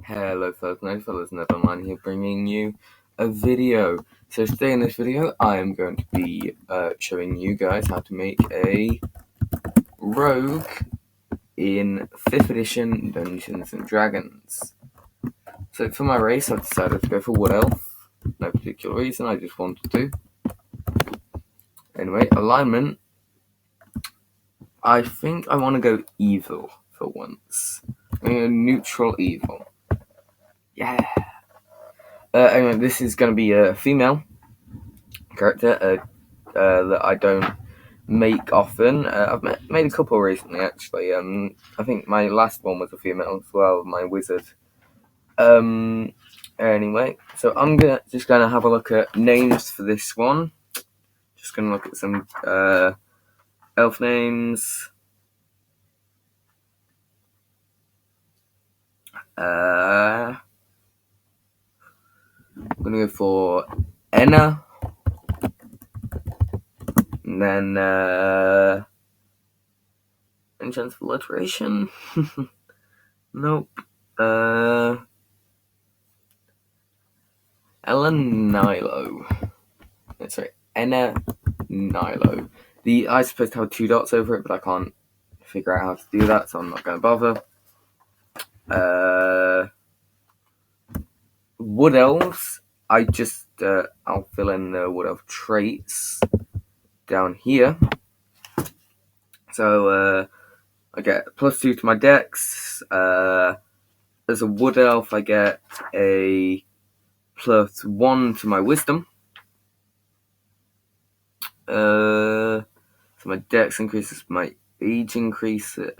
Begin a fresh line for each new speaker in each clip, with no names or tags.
Hello folks, no fellas, Ned Online here bringing you a video. So today in this video I am going to be showing you guys how to make a rogue in 5th edition Dungeons and Dragons. So for my race I've decided to go for Wood Elf, no particular reason, I just wanted to. Anyway, alignment, I think I want to go evil for once. Neutral evil. Yeah. Anyway, this is going to be a female character that I don't make often. I've made a couple recently, actually. I think my last one was a female as well, my wizard. Anyway, so I'm just gonna have a look at names for this one. Just gonna look at some elf names. I'm gonna go for Enna. And then any chance of alliteration? Nope. Ellen Nilo. That's right. Enna Nilo. The I's supposed to have 2 dots over it, but I can't figure out how to do that, so I'm not going to bother. Wood Elves. I'll fill in the Wood Elf traits down here. So I get +2 to my dex. As a Wood Elf, I get a +1 to my wisdom. So my dex increases, my age increases.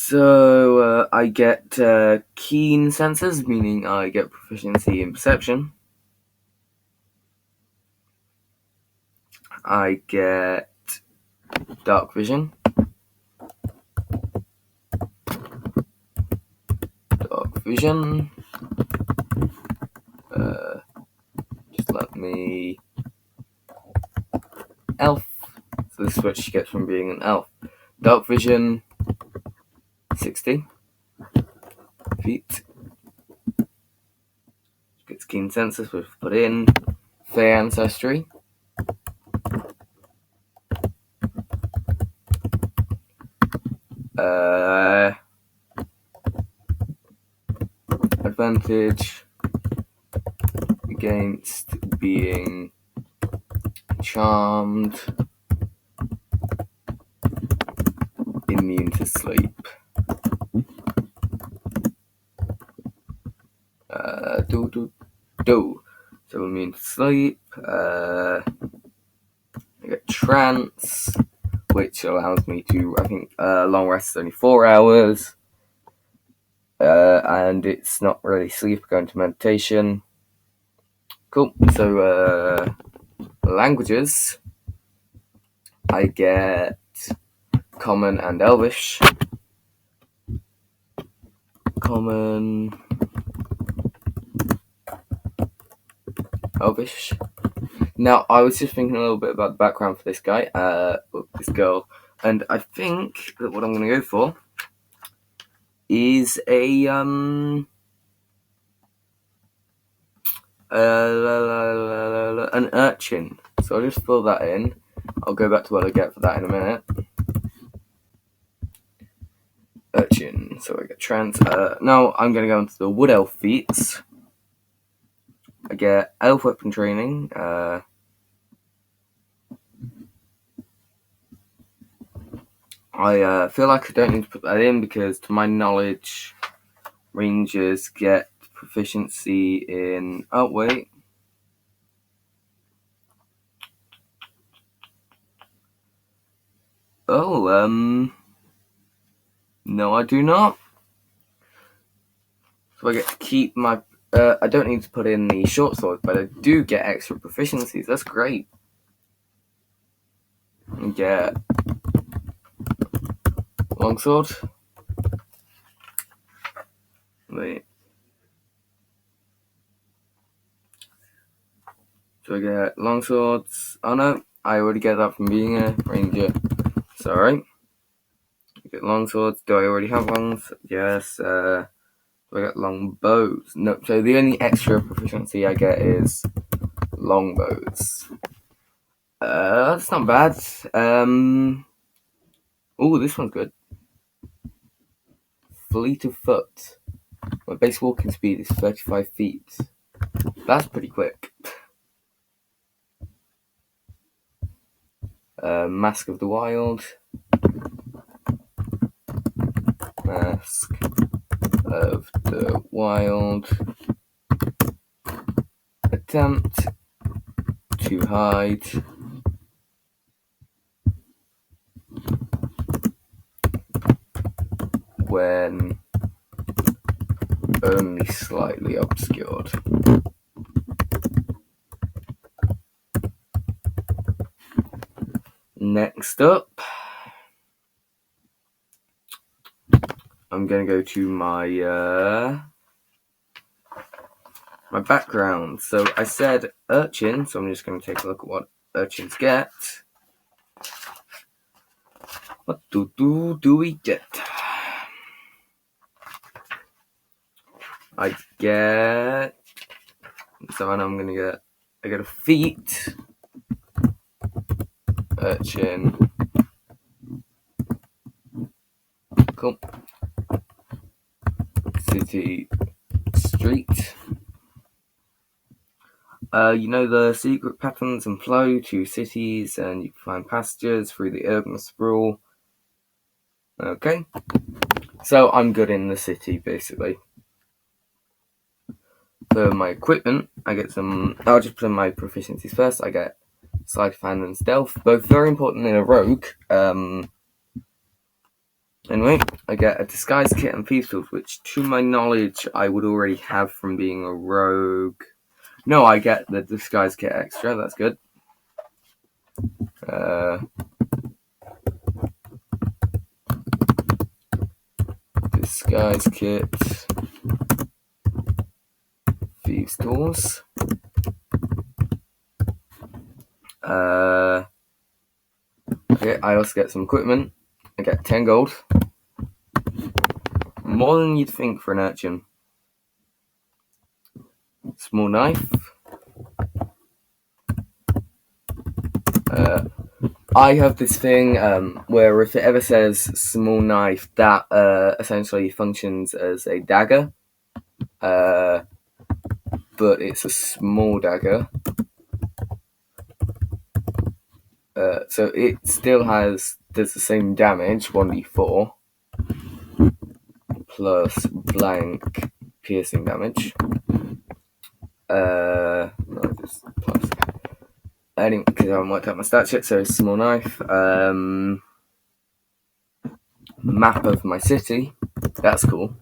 So I get keen senses, meaning I get proficiency in perception. I get dark vision. Just let me... Elf. So this is what she gets from being an elf. Dark vision, 60 feet. Gets keen senses, we've put in. Fey ancestry. Advantage against being charmed. Immune to sleep. So immune to sleep. I get trance, which allows me to, I think, long rest is only 4 hours. And it's not really sleep, going to meditation. Cool. So languages, I get Common and Elvish. Common, Elvish. Now, I was just thinking a little bit about the background for this guy, this girl, and I think that what I'm going to go for is an urchin. So I'll just fill that in. I'll go back to what I get for that in a minute. Urchin. So I get trance. Now I'm going to go into the Wood Elf feats. I get elf weapon training. I feel like I don't need to put that in because, to my knowledge, rangers get proficiency in... Oh, wait. Oh, no, I do not. So I get to keep my... I don't need to put in the short sword, but I do get extra proficiencies. That's great. I get longsword. Wait. So I get longswords. Oh no, I already get that from being a ranger. Sorry. Get long swords. Do I already have longs? Yes. Do I get long bows? No. So the only extra proficiency I get is long bows. That's not bad. Oh, this one's good. Fleet of foot. My base walking speed is 35 feet. That's pretty quick. Mask of the Wild. Mask of the Wild. Attempt to hide. When only slightly obscured. Next up, I'm going to go to my background. So I said urchin, so I'm just going to take a look at what urchins get. What do we get? I get... So I get a feat. Urchin. Cool. City street. You know the secret patterns and flow to cities, and you can find passages through the urban sprawl. Okay. So I'm good in the city, basically. For my equipment, I get some... I'll just put in my proficiencies first. I get sleight of hand and stealth, both very important in a rogue. Anyway, I get a disguise kit and thieves tools, which to my knowledge I would already have from being a rogue. No, I get the disguise kit extra, that's good. Disguise kit, thieves tools. Okay, I also get some equipment. I get 10 gold. More than you'd think for an urchin. Small knife. I have this thing where if it ever says small knife, that essentially functions as a dagger. But it's a small dagger. So it still does the same damage, 1d4, plus blank piercing damage. No, just plus. Anyway, because I haven't worked out my stats yet, so small knife. Map of my city. That's cool.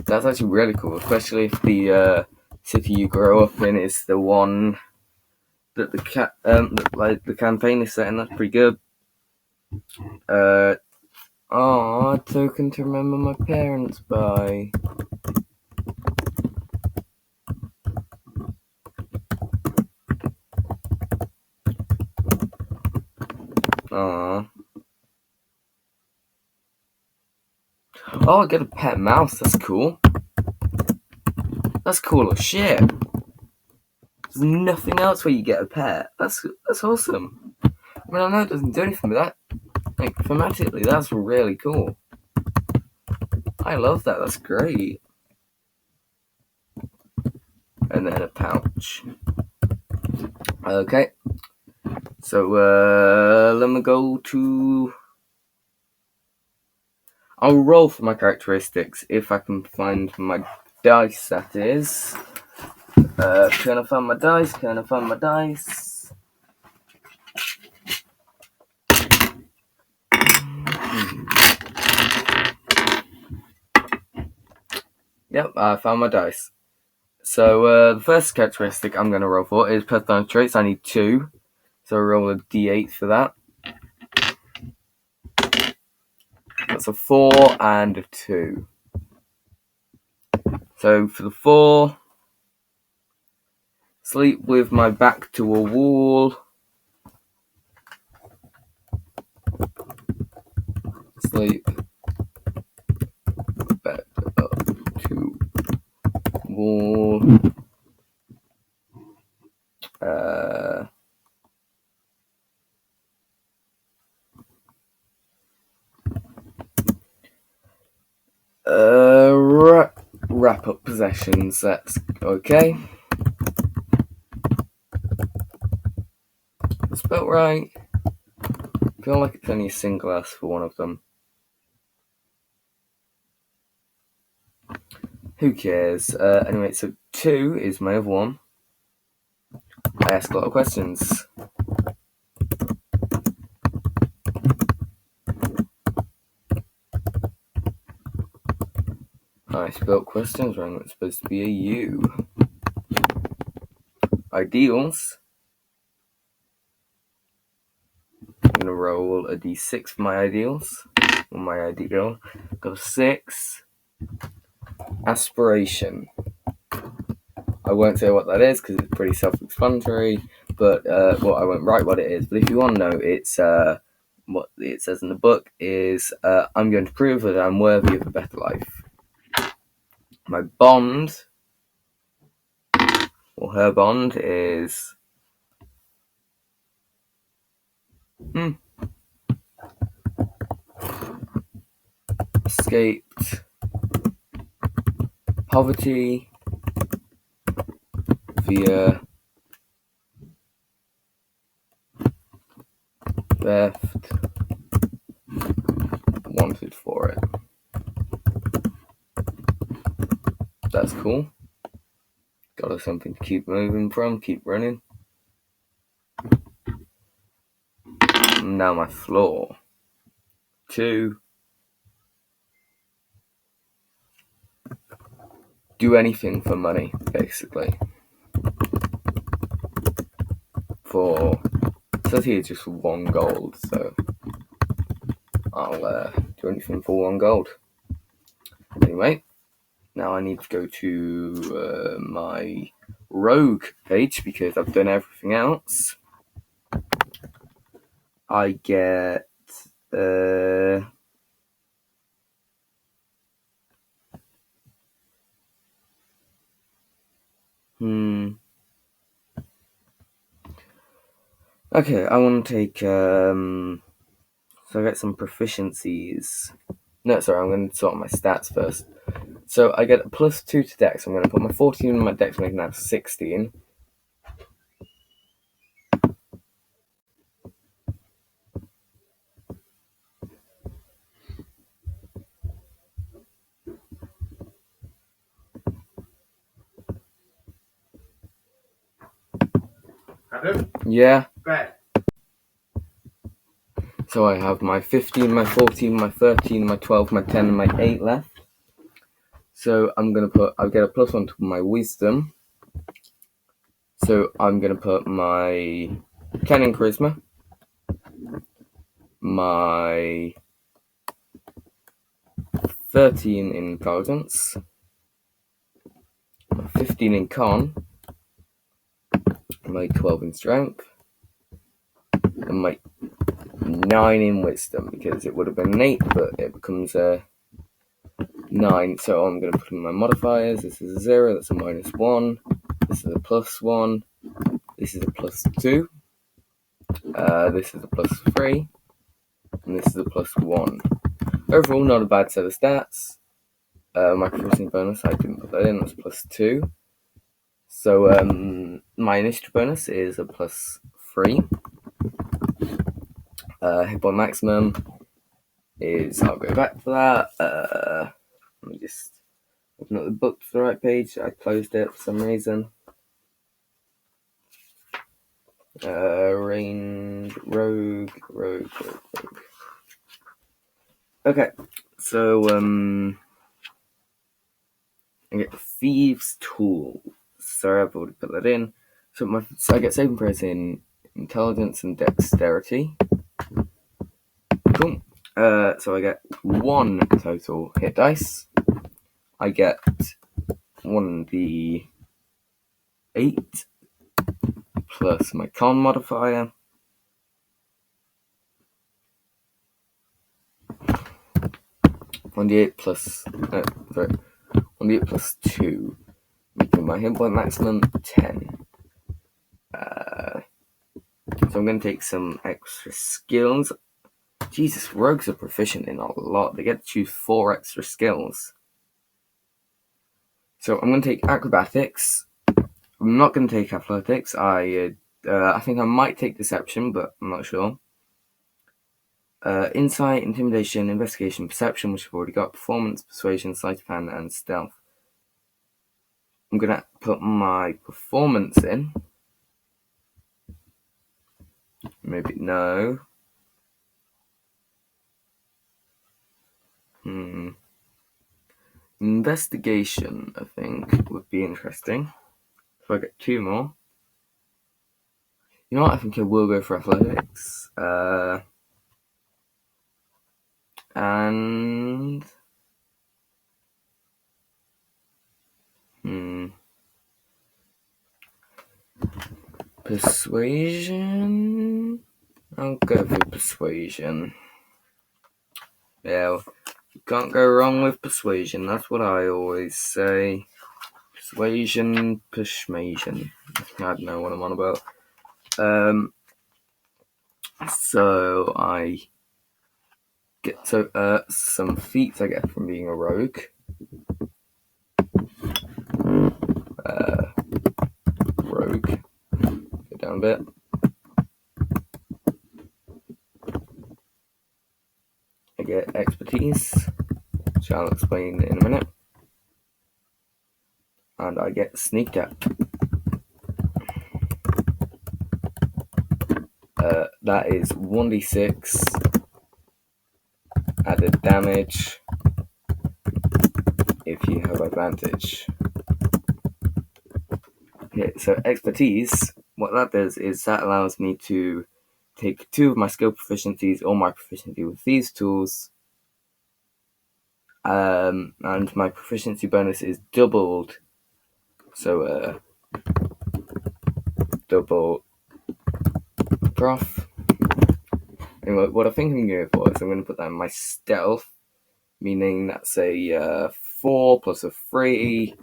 That's actually really cool, especially if the city you grow up in is the one that the campaign is set in. That's pretty good. Token to remember my parents by. Oh, I get a pet mouse. That's cool. That's cool as shit. There's nothing else where you get a pet. That's awesome. I mean, I know it doesn't do anything, but that, like, thematically, that's really cool. I love that. That's great. And then a pouch. Okay. So, let me go to... I'll roll for my characteristics if I can find my dice, that is. Can I find my dice? Yep, I found my dice. So, the first characteristic I'm going to roll for is personality traits. I need 2. So, I roll a d8 for that. That's a 4 and a 2. So, for the 4, sleep with my back to a wall. sleep, bed up to wall, wrap up possessions. That's okay. Spelt right. I feel like it's only a single S for one of them. Who cares? Anyway, so 2 is my other one. I ask a lot of questions. I spelled questions wrong. It's supposed to be a U. Ideals. I'm going to roll a D6 for my ideals. Or my ideal. Got a 6. Aspiration. I won't say what that is because it's pretty self-explanatory, but I won't write what it is. But if you want to know, it's what it says in the book is I'm going to prove that I'm worthy of a better life. My bond, or her bond, is escaped poverty via theft, wanted for it. That's cool. Got us something to keep moving from, keep running. Now my floor. 2. Do anything for money, basically. It says here just 1 gold, so I'll do anything for 1 gold. Anyway, now I need to go to my rogue page because I've done everything else. I get Okay, I want to take so I get some proficiencies. No, sorry, I'm going to sort my stats first. So I get a +2 to Dex. I'm going to put my 14 in my Dex, making that 16.
Adam?
Yeah.
Bed.
So I have my 15, my 14, my 13, my 12, my 10, and my 8 left. So I'll get a +1 to my wisdom. So I'm going to put my 10 in charisma, my 13 in intelligence, my 15 in con, my 12 in strength, and my 9 in wisdom, because it would have been an 8, but it becomes a 9. So I'm going to put in my modifiers. This is a 0, that's a -1. This is a +1. This is a +2. This is a +3. And this is a +1. Overall, not a bad set of stats. My proficiency bonus, I didn't put that in, that's +2. So my initiative bonus is a +3. Hit point maximum is, I'll go back to that. Let me just open up the book to the right page. I closed it for some reason. Rogue. Okay, so I get Thieves' Tool. Sorry, I've already put that in. So I get saving throws in intelligence and dexterity. Cool. So I get 1 total hit dice. I get 1d8 plus my con modifier. 1d8 plus 1d8 plus 2, making my hit point maximum 10. So I'm going to take some extra skills. Jesus, rogues are proficient in a lot. They get to choose 4 extra skills. So I'm going to take acrobatics. I'm not going to take athletics. I think I might take deception, but I'm not sure. Insight, intimidation, investigation, perception, which I've already got. Performance, persuasion, sleight of hand, and stealth. I'm going to put my performance in. Maybe no. Investigation, I think, would be interesting. If I get 2 more. You know what? I think I will go for athletics. And persuasion. I'll go for persuasion. Yeah, you can't go wrong with persuasion. That's what I always say. Persuasion. I don't know what I'm on about. So I get some feats I get from being a rogue. Rogue. Go down a bit. I get expertise, which I'll explain in a minute. And I get sneak attack. That is 1d6 added damage if you have advantage. Okay, so expertise, what that does is that allows me to take 2 of my skill proficiencies or my proficiency with these tools, and my proficiency bonus is doubled. So double prof. Anyway, what I think I'm going for is I'm going to put that in my stealth, meaning that's a 4 plus a 3,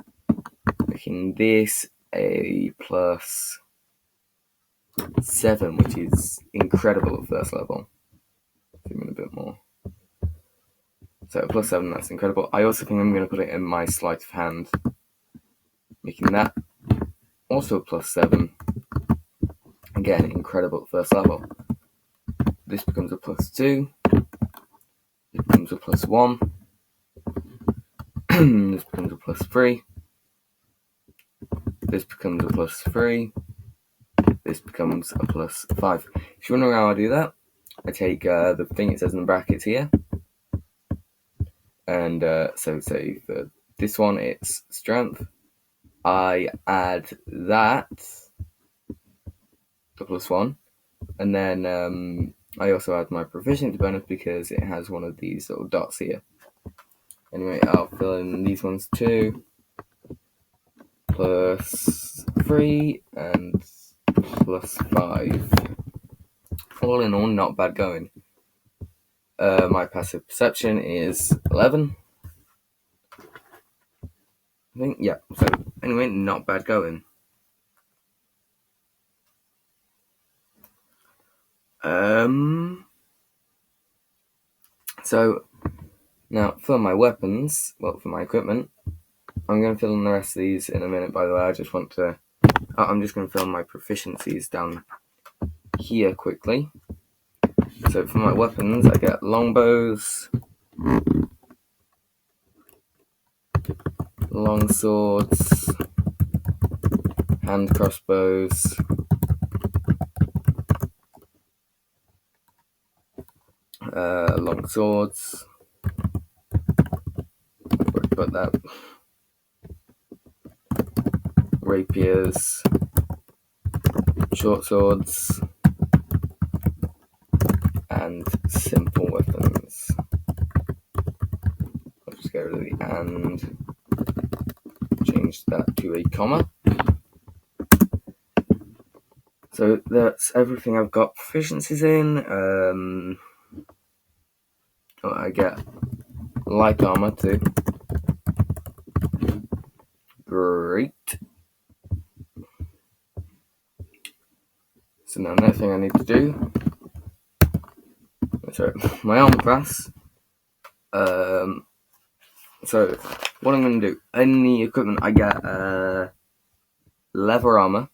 making this a plus 7, which is incredible at first level. Zoom in a bit more. So plus 7, that's incredible. I also think I'm going to put it in my sleight of hand, making that also plus 7. Again, incredible at first level. This becomes a plus 2. This becomes a plus 1. This becomes a plus 3. This becomes a plus 3. This becomes a plus 5. If you wonder how I do that, I take the thing it says in the brackets here. And so say for this one, it's strength. I add that, the plus 1. And then I also add my proficiency bonus because it has one of these little dots here. Anyway, I'll fill in these ones too. Plus 3 and plus 5. All in all, not bad going. My passive perception is 11. I think, yeah. So anyway, not bad going. So now for my weapons, well, for my equipment, I'm going to fill in the rest of these in a minute. By the way, I'm just going to fill in my proficiencies down here quickly. So for my weapons, I get longbows, long swords, hand crossbows, long swords. Put that. Rapiers, short swords, and simple weapons. I'll just get rid of the and, change that to a comma. So that's everything I've got proficiencies in. I get light armor too. Great. So now next thing I need to do, sorry, my armor class. So what I'm going to do, in the equipment I get leather armor.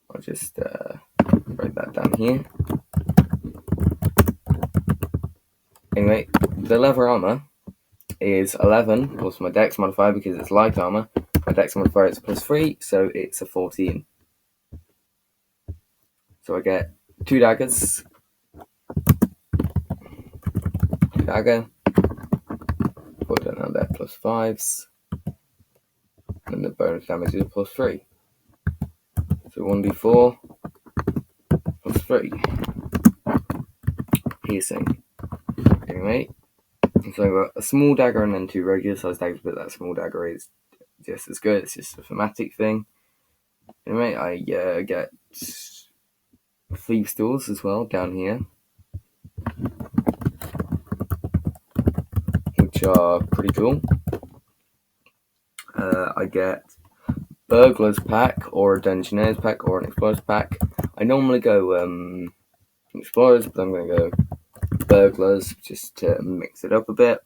I'll just write that down here. Anyway, the leather armor is 11 plus my dex modifier because it's light armor. My dex modifier is plus 3, so it's a 14. So I get 2 daggers. 2 dagger. Put that on there, plus 5s. And the bonus damage is plus 3. So 1d4 plus 3. Piercing. Anyway, so I've got a small dagger and then 2 regular sized daggers, but that small dagger is just as good. It's just a thematic thing. Anyway, I get thieves' tools as well down here, which are pretty cool. I get burglar's pack or a dungeoneer's pack or an explorer's pack. I normally go explorers, but I'm going to go burglars just to mix it up a bit.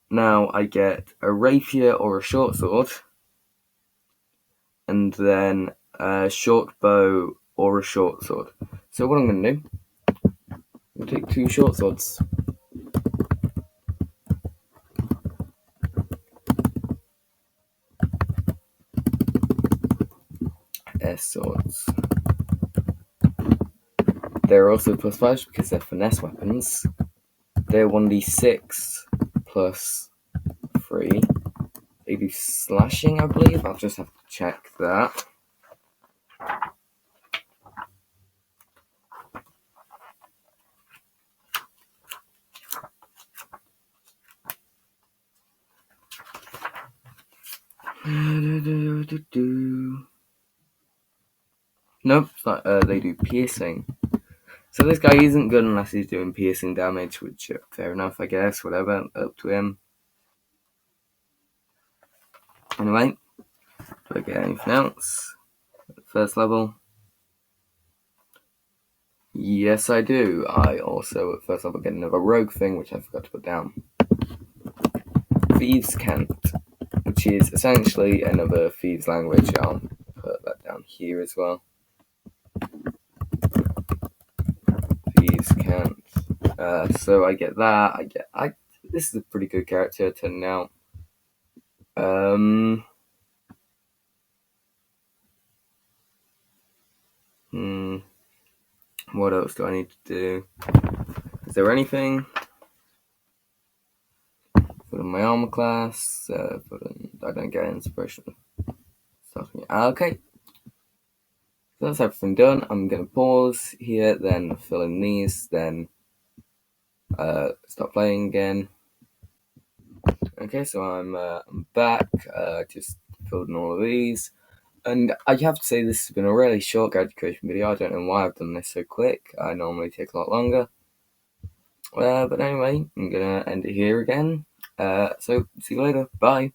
Now I get a rapier or a short sword, and then a short bow or a short sword. So what I'm going to do, I'm going to take 2 short swords. S swords. They're also plus 5 because they're finesse weapons. They're 1d6 plus 3. They do slashing, I believe. I'll just have to check that. Nope, it's not, they do piercing. So this guy isn't good unless he's doing piercing damage, which, fair enough, I guess, whatever, up to him. Anyway, do I get anything else? First level? Yes, I do. I also, at first level, get another rogue thing, which I forgot to put down. Thieves' Cant, which is essentially another thieves' language. I'll put that down here as well. Thieves' Cant. So I get that. This is a pretty good character turning out. What else do I need to do? Is there anything? Put in my armor class. I don't get inspiration. Okay. So that's everything done. I'm going to pause here, then fill in these, then stop playing again. Okay, so I'm back. Just filled in all of these. And I have to say this has been a really short character creation video. I don't know why I've done this so quick. I normally take a lot longer. But anyway, I'm going to end it here again. So see you later. Bye.